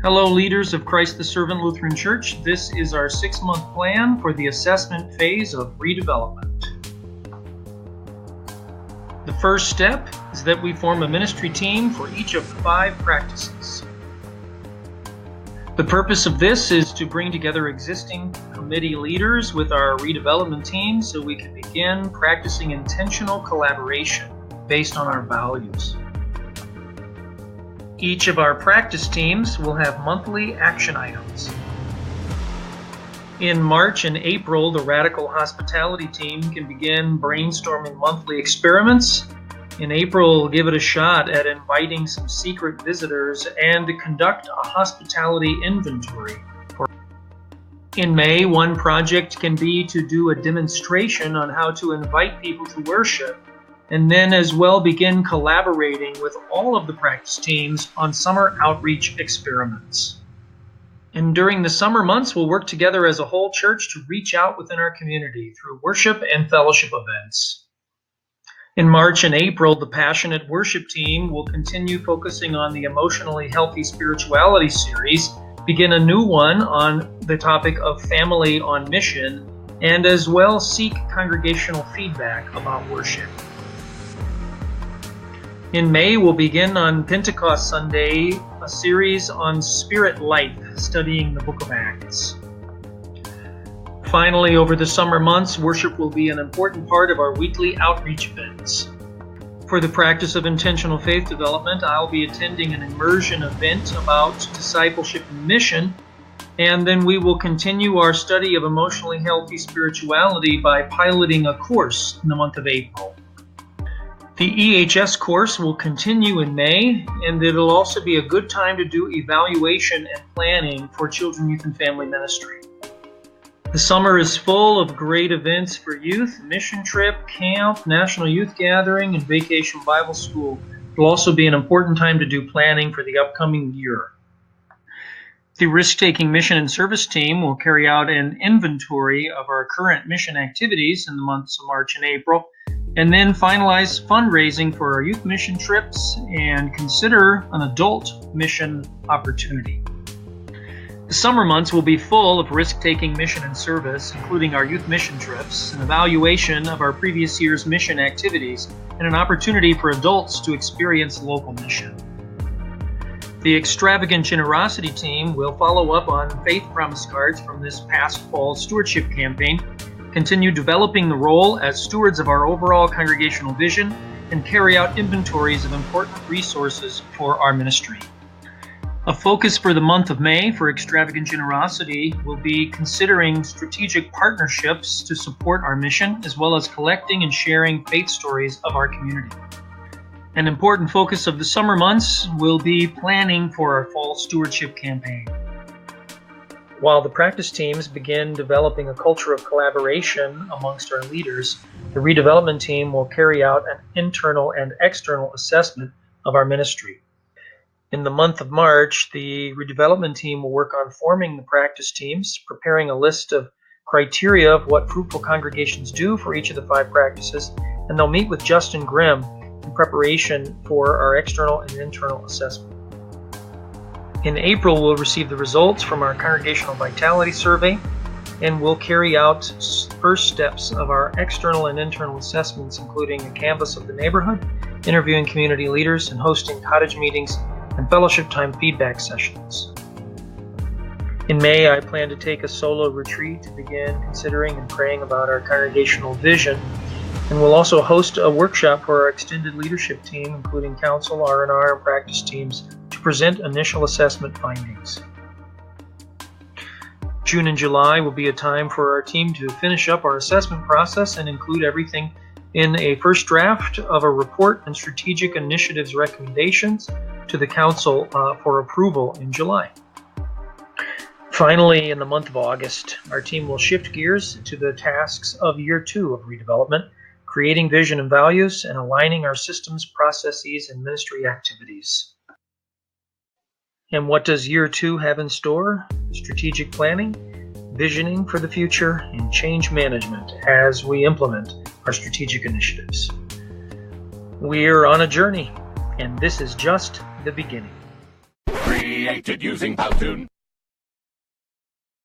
Hello, leaders of Christ the Servant Lutheran Church. This is our 6-month plan for the assessment phase of redevelopment. The first step is that we form a ministry team for each of 5 practices. The purpose of this is to bring together existing committee leaders with our redevelopment team so we can begin practicing intentional collaboration based on our values. Each of our practice teams will have monthly action items. In March and April, the Radical Hospitality team can begin brainstorming monthly experiments. In April, we'll give it a shot at inviting some secret visitors and to conduct a hospitality inventory. In May, one project can be to do a demonstration on how to invite people to worship, and then as well begin collaborating with all of the practice teams on summer outreach experiments. And during the summer months, we'll work together as a whole church to reach out within our community through worship and fellowship events. In March and April, the Passionate Worship team will continue focusing on the Emotionally Healthy Spirituality series, begin a new one on the topic of family on mission, and as well seek congregational feedback about worship. In May, we'll begin on Pentecost Sunday a series on spirit life, studying the book of Acts. Finally, over the summer months, worship will be an important part of our weekly outreach events. For the practice of intentional faith development, I'll be attending an immersion event about discipleship and mission, and then we will continue our study of emotionally healthy spirituality by piloting a course in the month of April. The EHS course will continue in May, and it'll also be a good time to do evaluation and planning for children, youth, and family ministry. The summer is full of great events for youth: mission trip, camp, national youth gathering, and vacation Bible school. It'll also be an important time to do planning for the upcoming year. The risk-taking mission and service team will carry out an inventory of our current mission activities in the months of March and April, and then finalize fundraising for our youth mission trips and consider an adult mission opportunity. The summer months will be full of risk-taking mission and service, including our youth mission trips, an evaluation of our previous year's mission activities, and an opportunity for adults to experience local mission. The Extravagant Generosity team will follow up on faith promise cards from this past fall stewardship campaign, continue developing the role as stewards of our overall congregational vision, and carry out inventories of important resources for our ministry. A focus for the month of May for Extravagant Generosity will be considering strategic partnerships to support our mission, as well as collecting and sharing faith stories of our community. An important focus of the summer months will be planning for our fall stewardship campaign. While the practice teams begin developing a culture of collaboration amongst our leaders, the redevelopment team will carry out an internal and external assessment of our ministry. In the month of March, the redevelopment team will work on forming the practice teams, preparing a list of criteria of what fruitful congregations do for each of the 5 practices, and they'll meet with Justin Grimm in preparation for our external and internal assessment. In April, we'll receive the results from our Congregational Vitality Survey, and we'll carry out first steps of our external and internal assessments, including a canvass of the neighborhood, interviewing community leaders, and hosting cottage meetings and fellowship time feedback sessions. In May, I plan to take a solo retreat to begin considering and praying about our congregational vision, and we'll also host a workshop for our extended leadership team, including council, R&R, and practice teams, to present initial assessment findings. June and July will be a time for our team to finish up our assessment process and include everything in a first draft of a report and strategic initiatives recommendations to the council for approval in July. Finally, in the month of August, our team will shift gears to the tasks of year 2 of redevelopment, creating vision and values, and aligning our systems, processes, and ministry activities. And what does year 2 have in store? Strategic planning, visioning for the future, and change management as we implement our strategic initiatives. We're on a journey, and this is just the beginning. created using Powtoon.